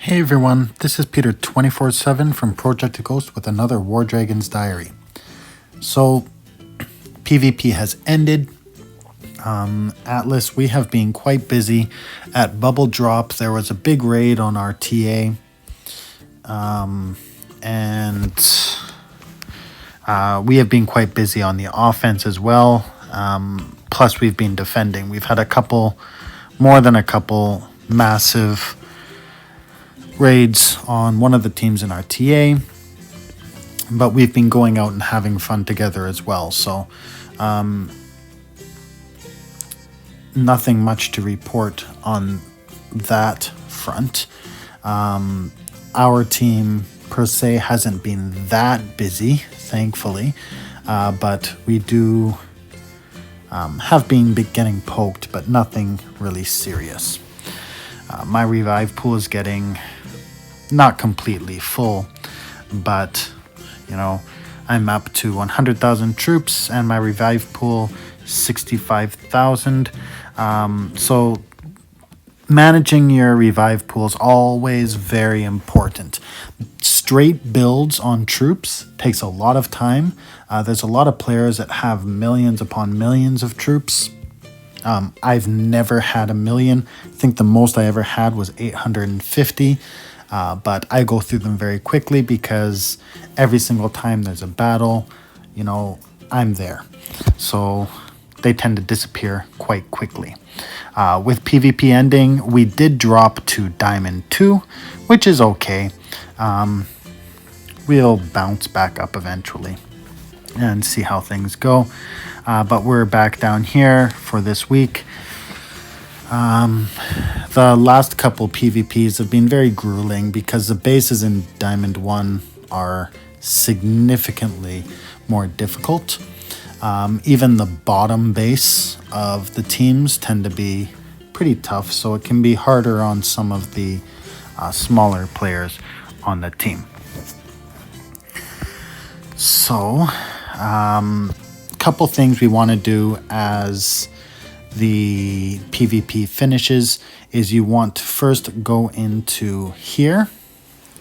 Hey everyone, this is Peter 24/7 from Project Ghost with another WarDragons diary. So, PvP has ended. Atlas, we have been quite busy. At Bubble Drop, there was a big raid on our TA. We have been quite busy on the offense as well. Plus, we've been defending. We've had more than a couple massive raids on one of the teams in our TA, but we've been going out and having fun together as well. So nothing much to report on that front. Our team per se hasn't been that busy, thankfully, but we do have been getting poked, but nothing really serious. My revive pool is getting not completely full, but I'm up to 100,000 troops and my revive pool 65,000. So managing your revive pool is always very important. Straight builds on troops takes a lot of time. There's a lot of players that have millions upon millions of troops. I've never had 1 million. I think the most I ever had was 850. But I go through them very quickly because every single time there's a battle, I'm there. So they tend to disappear quite quickly. With PvP ending, we did drop to Diamond 2, which is okay. We'll bounce back up eventually and see how things go. But we're back down here for this week. The last couple PvPs have been very grueling because the bases in Diamond 1 are significantly more difficult. Even the bottom base of the teams tend to be pretty tough, so it can be harder on some of the smaller players on the team. So, couple things we want to do as the PvP finishes is you want to first go into here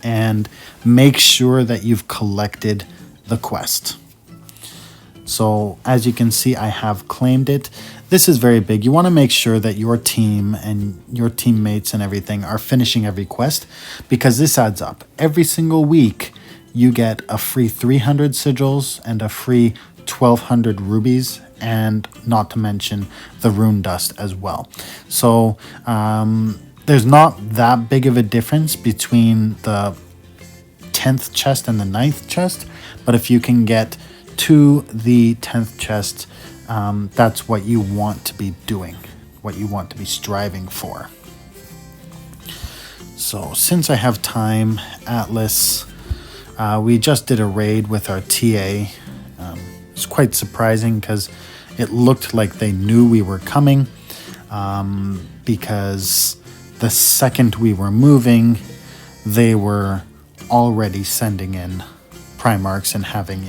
and make sure that you've collected the quest. So as you can see, I have claimed it. This is very big. You want to make sure that your team and your teammates and everything are finishing every quest, because this adds up. Every single week you get a free 300 sigils and a free 1200 rubies, and not to mention the rune dust as well. So there's not that big of a difference between the 10th chest and the 9th chest, but if you can get to the 10th chest, that's what you want to be doing, what you want to be striving for. So since I have time, Atlas, we just did a raid with our TA. It's quite surprising because it looked like they knew we were coming, because the second we were moving, they were already sending in Primarchs and having,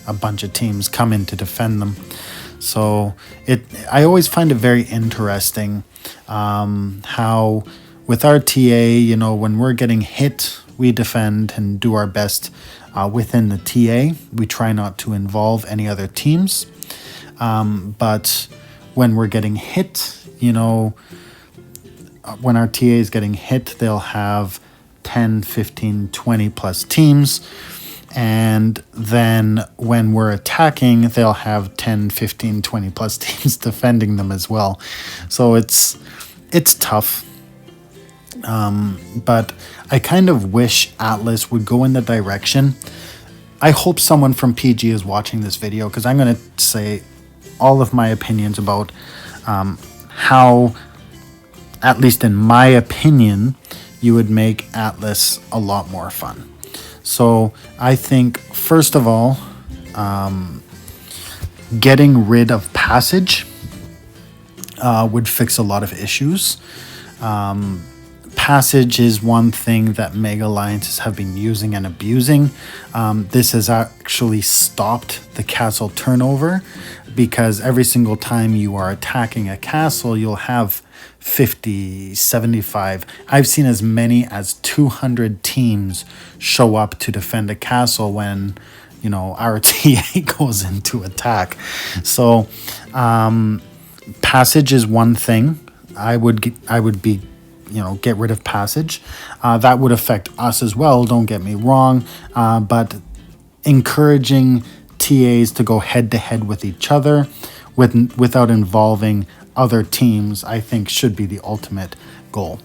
a bunch of teams come in to defend them. So I always find it very interesting how with our TA, when we're getting hit, we defend and do our best within the TA. We try not to involve any other teams. But when we're getting hit, when our TA is getting hit, they'll have 10, 15, 20 plus teams. And then when we're attacking, they'll have 10, 15, 20 plus teams defending them as well. So it's tough. But I kind of wish Atlas would go in the direction. I hope someone from PG is watching this video, because I'm going to say all of my opinions about how, at least in my opinion, you would make Atlas a lot more fun. So I think, first of all, getting rid of passage would fix a lot of issues. Passage is one thing that Mega Alliances have been using and abusing. This has actually stopped the castle turnover, because every single time you are attacking a castle, you'll have 50, 75. I've seen as many as 200 teams show up to defend a castle when, our TA goes into attack. So, passage is one thing. I would be, get rid of passage. That would affect us as well. Don't get me wrong, but encouraging TAs to go head to head with each other, without involving other teams, I think should be the ultimate goal.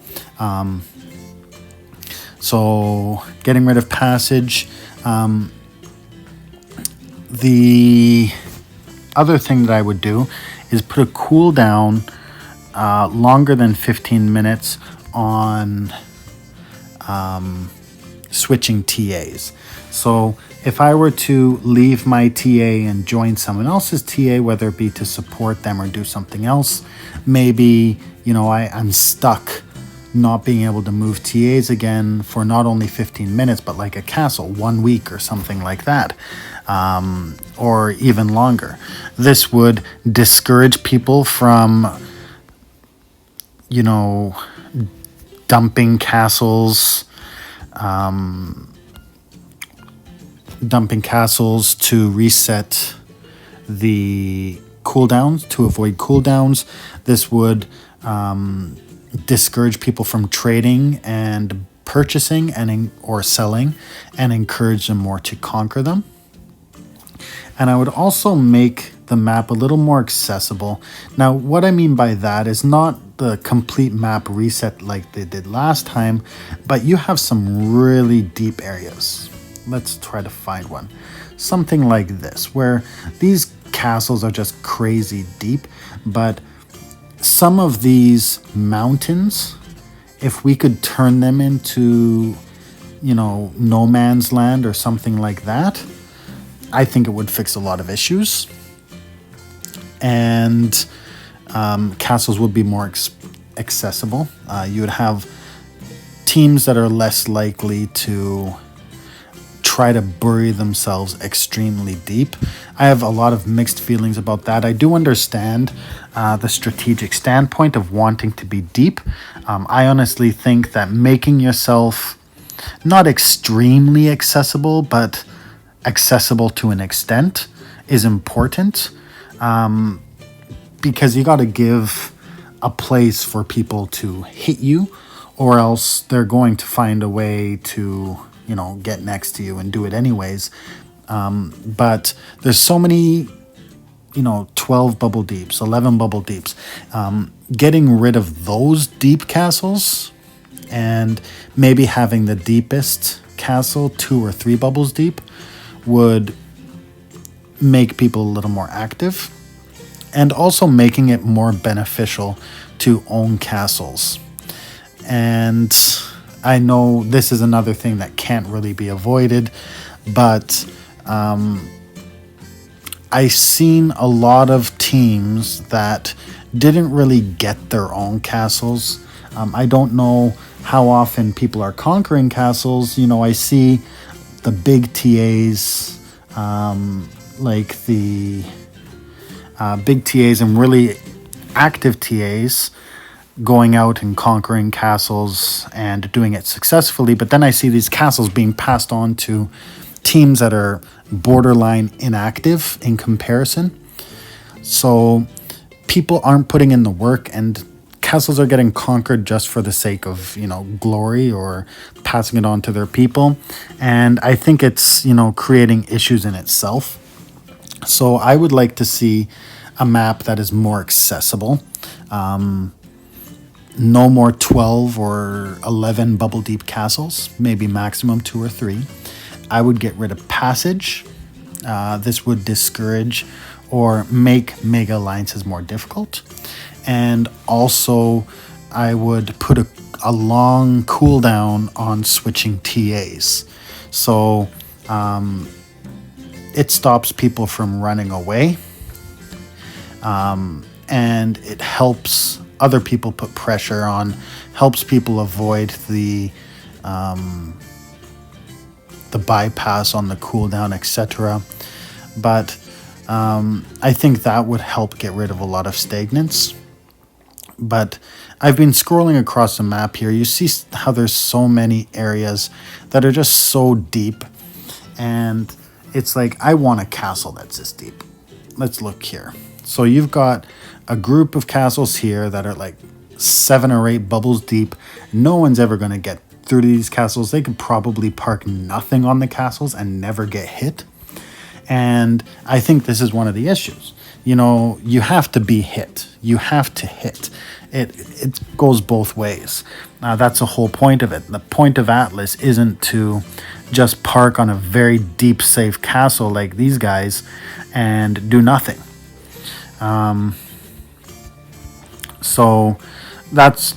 So getting rid of passage. The other thing that I would do is put a cooldown longer than 15 minutes on switching TAs. So if I were to leave my TA and join someone else's TA, whether it be to support them or do something else, maybe, I'm stuck not being able to move TAs again for not only 15 minutes, but like a castle, 1 week or something like that, or even longer. This would discourage people from, dumping castles, to reset the cooldowns, to avoid cooldowns. This would discourage people from trading and purchasing or selling, and encourage them more to conquer them. And I would also make the map a little more accessible. Now, what I mean by that is not the complete map reset like they did last time, but you have some really deep areas. Let's try to find one. Something like this, where these castles are just crazy deep, but some of these mountains, if we could turn them into, no man's land or something like that, I think it would fix a lot of issues. And castles would be more accessible. You would have teams that are less likely to try to bury themselves extremely deep. I have a lot of mixed feelings about that. I do understand the strategic standpoint of wanting to be deep. I honestly think that making yourself not extremely accessible, but accessible to an extent is important, because you got to give a place for people to hit you, or else they're going to find a way to get next to you and do it anyways. But there's so many, 12 bubble deeps, 11 bubble deeps. Getting rid of those deep castles and maybe having the deepest castle 2 or 3 bubbles deep would make people a little more active, and also making it more beneficial to own castles. And I know this is another thing that can't really be avoided, but I've seen a lot of teams that didn't really get their own castles. I don't know how often people are conquering castles. I see the big TAs, like the big TAs and really active TAs going out and conquering castles and doing it successfully, but then I see these castles being passed on to teams that are borderline inactive in comparison. So people aren't putting in the work, and castles are getting conquered just for the sake of, glory or passing it on to their people. And I think it's, creating issues in itself. So I would like to see a map that is more accessible. No more 12 or 11 bubble deep castles, maybe maximum 2 or 3. I would get rid of passage. This would discourage or make mega alliances more difficult. And also I would put a long cooldown on switching TAs. So it stops people from running away. And it helps other people put pressure on, helps people avoid the bypass on the cooldown, etc. But I think that would help get rid of a lot of stagnants. but I've been scrolling across the map here. You see how there's so many areas that are just so deep, and it's like, I want a castle that's this deep. Let's look here. So you've got a group of castles here that are like 7 or 8 bubbles deep. No one's ever going to get through these castles. They could probably park nothing on the castles and never get hit. And I think this is one of the issues. You know, you have to be hit. You have to hit. It goes both ways. That's the whole point of it. The point of Atlas isn't to just park on a very deep, safe castle like these guys and do nothing. So that's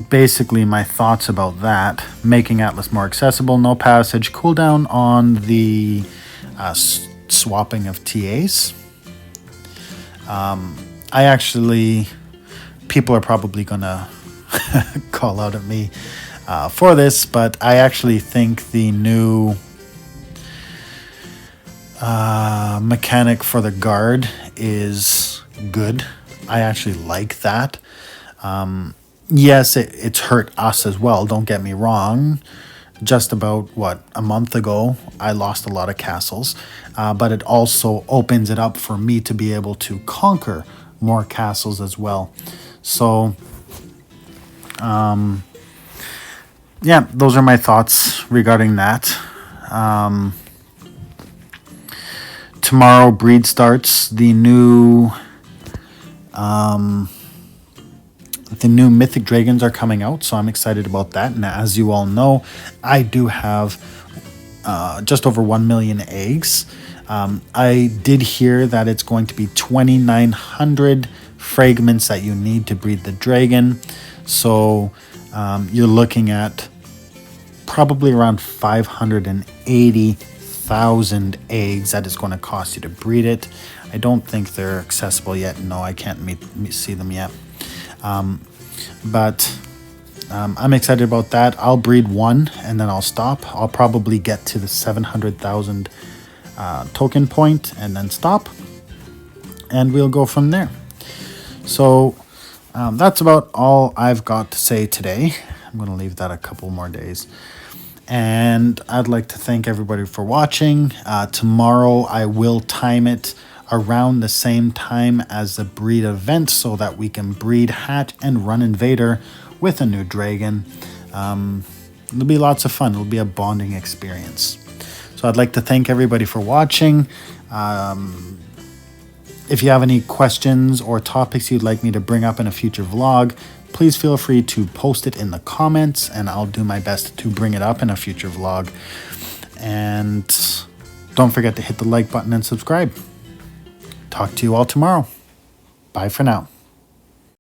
basically my thoughts about that. Making Atlas more accessible, no passage, cooldown on the swapping of TAs. I actually, people are probably gonna call out at me for this, but I actually think the new mechanic for the guard is good. I actually like that. Yes, it's hurt us as well, don't get me wrong. Just about, a month ago, I lost a lot of castles, but it also opens it up for me to be able to conquer more castles as well. So, yeah, those are my thoughts regarding that. Tomorrow, breed starts. The new mythic dragons are coming out, so I'm excited about that. And as you all know, I do have just over 1 million eggs. I did hear that it's going to be 2,900 fragments that you need to breed the dragon. So you're looking at probably around 580,000 eggs that is going to cost you to breed it. I don't think they're accessible yet. No, I can't see them yet. But I'm excited about that. I'll breed one and then I'll stop. I'll probably get to the 700,000 token point and then stop. And we'll go from there. So that's about all I've got to say today. I'm going to leave that a couple more days. And I'd like to thank everybody for watching. Tomorrow I will time it around the same time as the breed event so that we can breed, hatch, and run Invader with a new dragon. It'll be lots of fun. It'll be a bonding experience. So I'd like to thank everybody for watching. If you have any questions or topics you'd like me to bring up in a future vlog, please feel free to post it in the comments and I'll do my best to bring it up in a future vlog. And don't forget to hit the like button and subscribe. Talk to you all tomorrow. Bye for now.